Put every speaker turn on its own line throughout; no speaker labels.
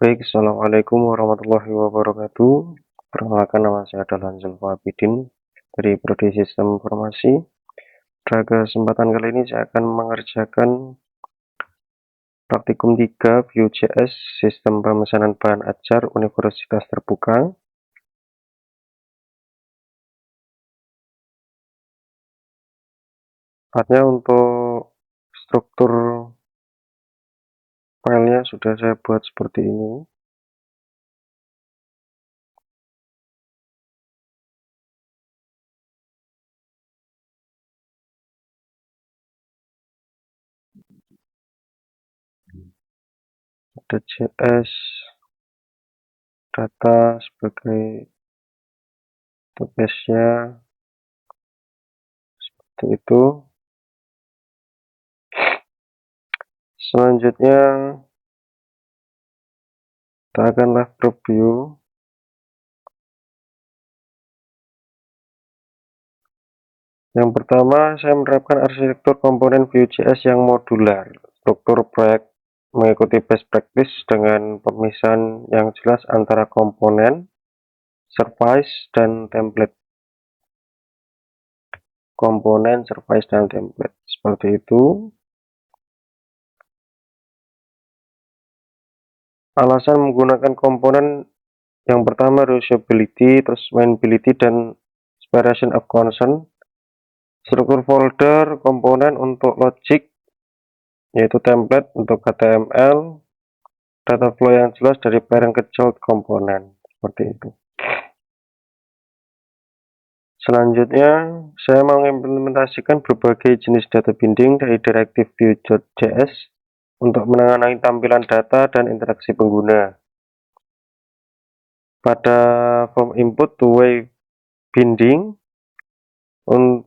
Baik, Assalamualaikum warahmatullahi wabarakatuh. Perkenalkan, nama saya adalah Zulfa Abidin dari Prodi Sistem Informasi. Pada kesempatan kali ini saya akan mengerjakan praktikum 3 Vue.js Sistem Pemesanan Bahan Ajar Universitas Terbuka. Artinya untuk struktur filenya sudah saya buat seperti ini. Ada JS, data sebagai tugasnya, seperti itu. Selanjutnya kita akan live preview. Yang pertama, saya menerapkan arsitektur komponen Vue.js yang modular. Struktur proyek mengikuti best practice dengan pemisahan yang jelas antara komponen, service, dan template. Komponen, service, dan template. Seperti itu. Alasan menggunakan komponen yang pertama, reusability, terus mainability, dan separation of concern. Struktur folder komponen untuk logic, yaitu template untuk HTML, data flow yang jelas dari parent ke child komponen, seperti itu. Selanjutnya, saya mengimplementasikan berbagai jenis data binding dari direktif Vue.js untuk menangani tampilan data dan interaksi pengguna. Pada form input two-way binding,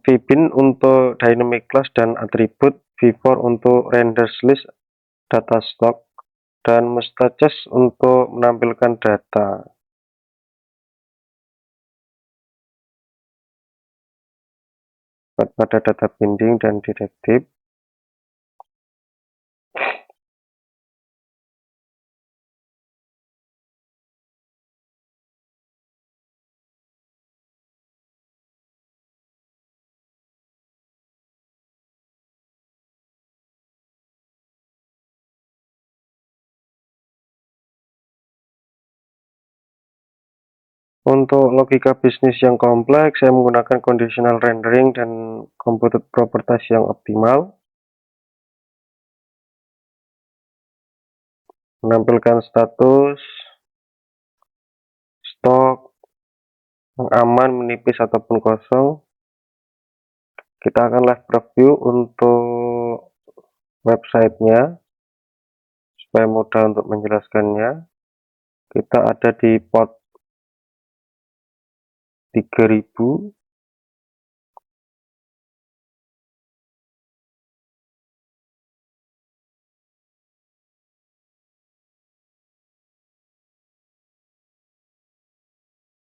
vbind untuk dynamic class dan atribut, v-for untuk renders list data stock, dan mustaches untuk menampilkan data. Pada data binding dan direktif. Untuk logika bisnis yang kompleks, saya menggunakan conditional rendering dan computed properties yang optimal. Menampilkan status, stok, yang aman, menipis, ataupun kosong. Kita akan live preview untuk websitenya, supaya mudah untuk menjelaskannya. Kita ada di port 3000.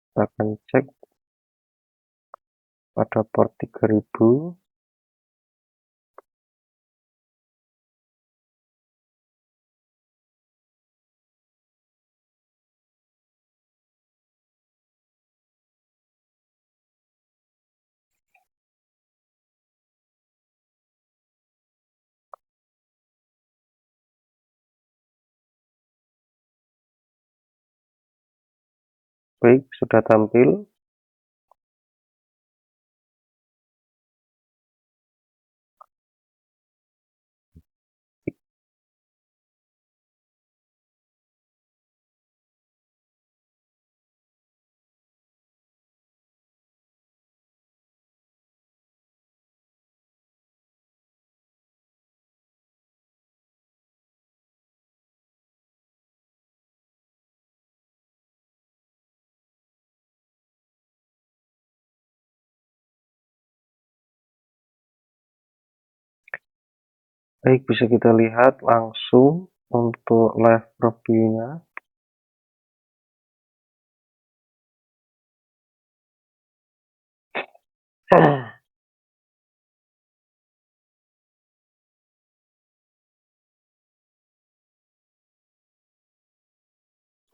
Kita akan cek pada port 3000. Baik, sudah tampil. Baik, bisa kita lihat langsung untuk live preview-nya.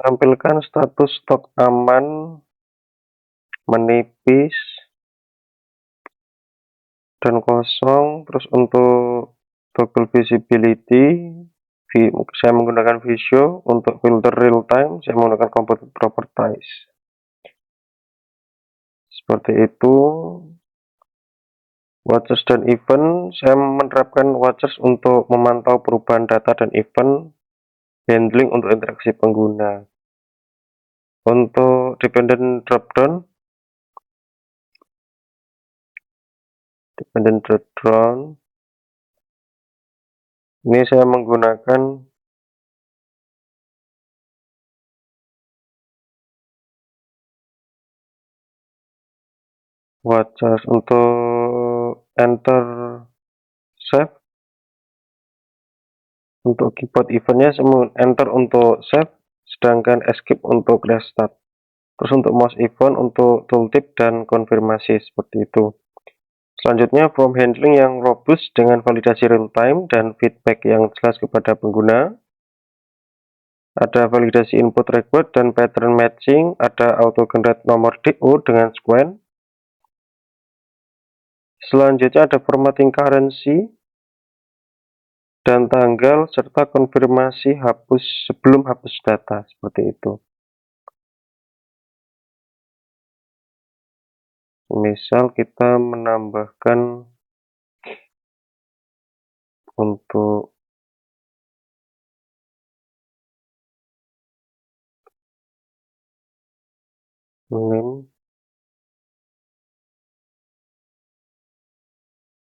Tampilkan status stok aman, menipis, dan kosong. Terus untuk toggle visibility, saya menggunakan visio. Untuk filter real time, saya menggunakan composite properties. Seperti itu. Watchers dan event, saya menerapkan watchers untuk memantau perubahan data dan event, handling untuk interaksi pengguna. Untuk dependent dropdown, ini saya menggunakan watchers. Untuk enter save, untuk keyboard eventnya saya enter untuk save, sedangkan escape untuk restart. Terus untuk mouse event untuk tooltip dan konfirmasi, seperti itu. Selanjutnya, form handling yang robust dengan validasi real time dan feedback yang jelas kepada pengguna. Ada validasi input record dan pattern matching, ada auto generate nomor DO dengan squen. Selanjutnya ada formatting currency dan tanggal, serta konfirmasi hapus sebelum hapus data, seperti itu. Misal kita menambahkan untuk name,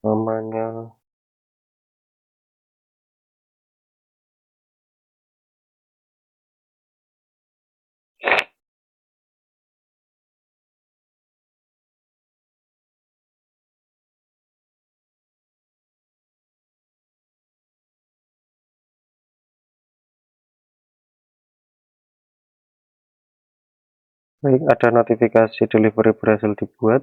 namanya baik, ada notifikasi delivery berhasil dibuat.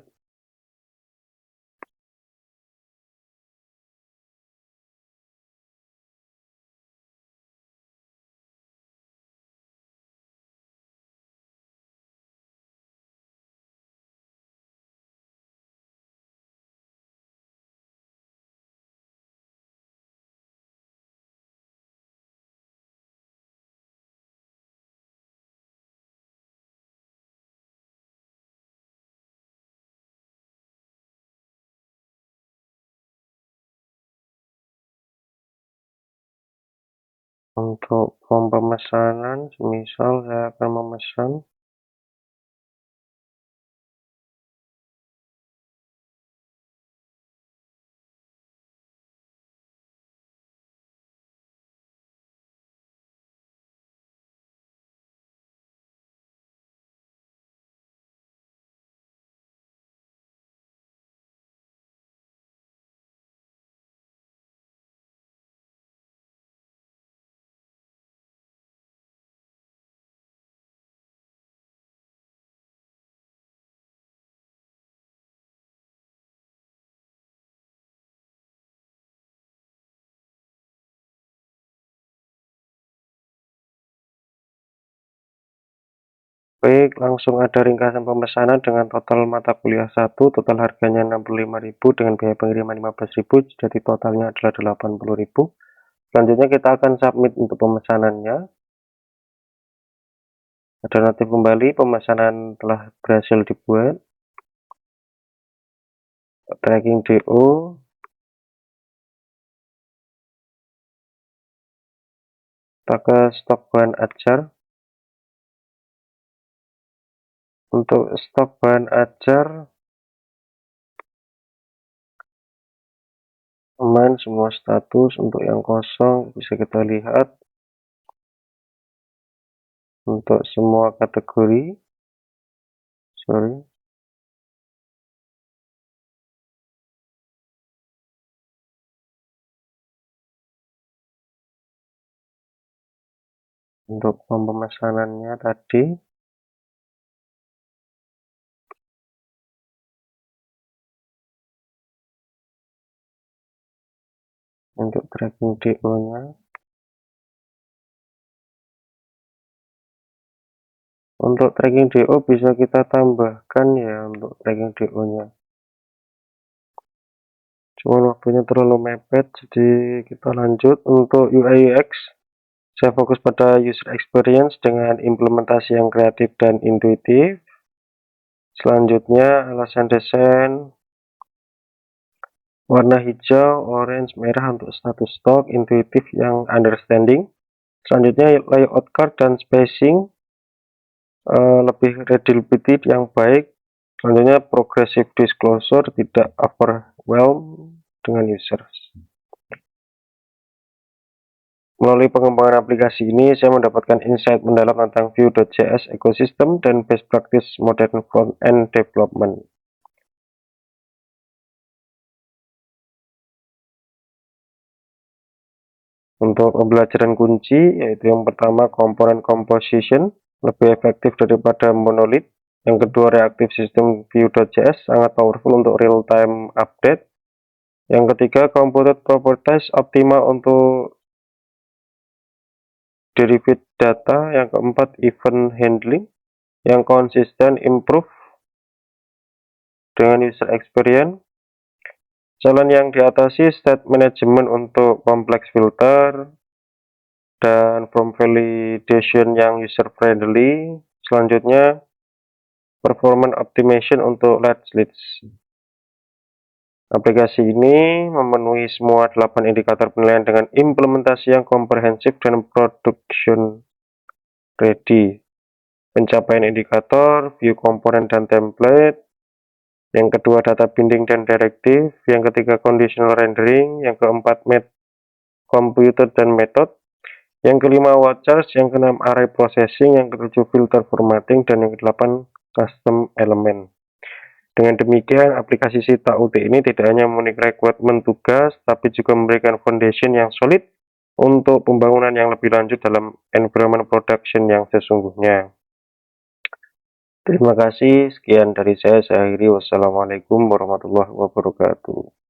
Untuk form pemesanan, misal saya akan memesan baik, langsung ada ringkasan pemesanan dengan total mata kuliah 1, total harganya 65.000 dengan biaya pengiriman 15.000, jadi totalnya adalah 80.000. Selanjutnya kita akan submit untuk pemesanannya. Ada notif kembali, pemesanan telah berhasil dibuat. Tracking DO, kita ke stok bahan ajar. Untuk stok bahan ajar, aman semua status. Untuk yang kosong bisa kita lihat. Untuk semua kategori, untuk pemesanannya tadi, untuk tracking DO nya, Untuk tracking DO bisa kita tambahkan ya untuk tracking DO nya, cuman waktunya terlalu mepet, jadi kita lanjut. Untuk UI UX saya fokus pada user experience dengan implementasi yang kreatif dan intuitif. Selanjutnya alasan desain, warna hijau, orange, merah untuk status stok, intuitif yang understanding. Selanjutnya layout card dan spacing, lebih readability yang baik. Selanjutnya progressive disclosure, tidak overwhelm dengan users. Melalui pengembangan aplikasi ini, saya mendapatkan insight mendalam tentang Vue.js ecosystem dan best practice modern front-end development. Untuk pembelajaran kunci, yaitu yang pertama component composition, lebih efektif daripada monolith. Yang kedua reactive system Vue.js, sangat powerful untuk real-time update. Yang ketiga computed properties, optimal untuk derived data. Yang keempat event handling, yang konsisten improve dengan user experience. Jalan yang diatasi state management untuk kompleks filter, dan form validation yang user friendly. Selanjutnya performance optimization untuk large leads. Aplikasi ini memenuhi semua 8 indikator penilaian dengan implementasi yang komprehensif dan production ready. Pencapaian indikator, view komponen dan template. Yang kedua data binding dan directive. Yang ketiga conditional rendering. Yang keempat computer dan method. Yang kelima watchers. Yang keenam array processing. Yang ketujuh filter formatting. Dan yang kedelapan custom element. Dengan demikian, aplikasi Sita UT ini tidak hanya memenuhi requirement tugas, tapi juga memberikan foundation yang solid untuk pembangunan yang lebih lanjut dalam environment production yang sesungguhnya. Terima kasih, sekian dari saya akhiri. Wassalamualaikum warahmatullahi wabarakatuh.